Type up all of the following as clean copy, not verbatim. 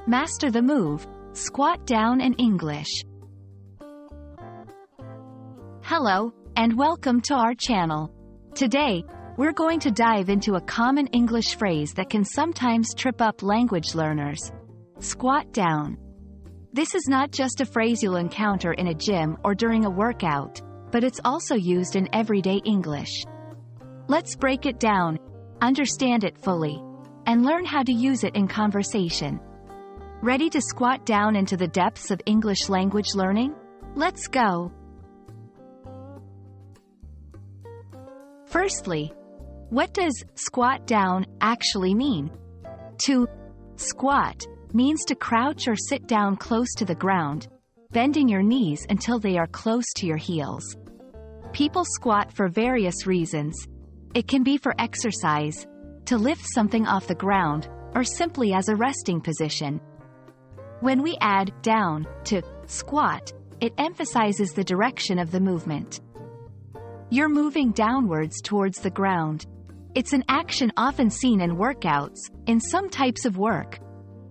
Master the move, squat down in English. Hello, and welcome to our channel. Today, we're going to dive into a common English phrase that can sometimes trip up language learners. Squat down. This is not just a phrase you'll encounter in a gym or during a workout, but it's also used in everyday English. Let's break it down, understand it fully, and learn how to use it in conversation. Ready to squat down into the depths of English language learning? Let's go! Firstly, what does squat down actually mean? To squat means to crouch or sit down close to the ground, bending your knees until they are close to your heels. People squat for various reasons. It can be for exercise, to lift something off the ground, or simply as a resting position. When we add down to squat, it emphasizes the direction of the movement. You're moving downwards towards the ground. It's an action often seen in workouts, in some types of work,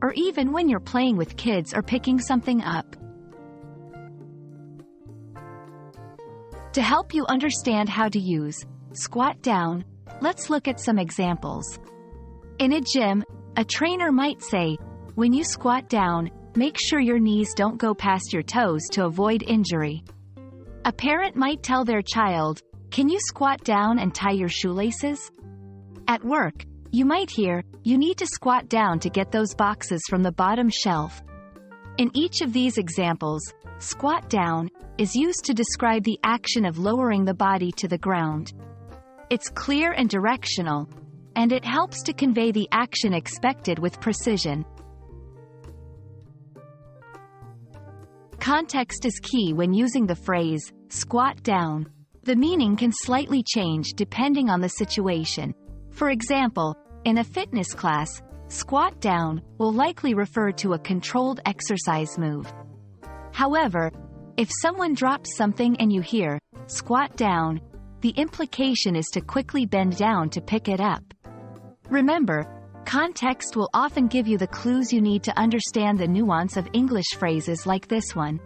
or even when you're playing with kids or picking something up. To help you understand how to use squat down, let's look at some examples. In a gym, a trainer might say, when you squat down, make sure your knees don't go past your toes to avoid injury. A parent might tell their child, can you squat down and tie your shoelaces? At work, you might hear, you need to squat down to get those boxes from the bottom shelf. In each of these examples, squat down is used to describe the action of lowering the body to the ground. It's clear and directional, and it helps to convey the action expected with precision. Context is key when using the phrase, squat down. The meaning can slightly change depending on the situation. For example, in a fitness class, squat down will likely refer to a controlled exercise move. However, if someone drops something and you hear, squat down, the implication is to quickly bend down to pick it up. Remember, context will often give you the clues you need to understand the nuance of English phrases like this one.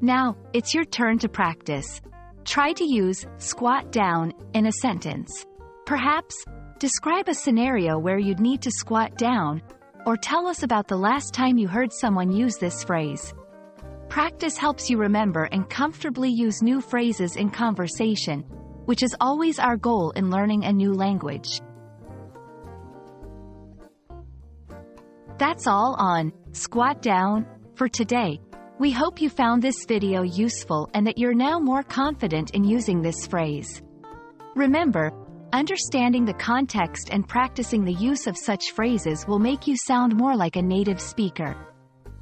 Now, it's your turn to practice. Try to use squat down in a sentence. Perhaps, describe a scenario where you'd need to squat down, or tell us about the last time you heard someone use this phrase. Practice helps you remember and comfortably use new phrases in conversation, which is always our goal in learning a new language. That's all on squat down for today. We hope you found this video useful and that you're now more confident in using this phrase. Remember, understanding the context and practicing the use of such phrases will make you sound more like a native speaker.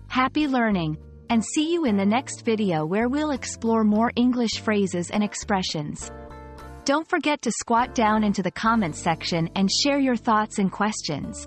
Happy learning, and see you in the next video where we'll explore more English phrases and expressions. Don't forget to squat down into the comments section and share your thoughts and questions.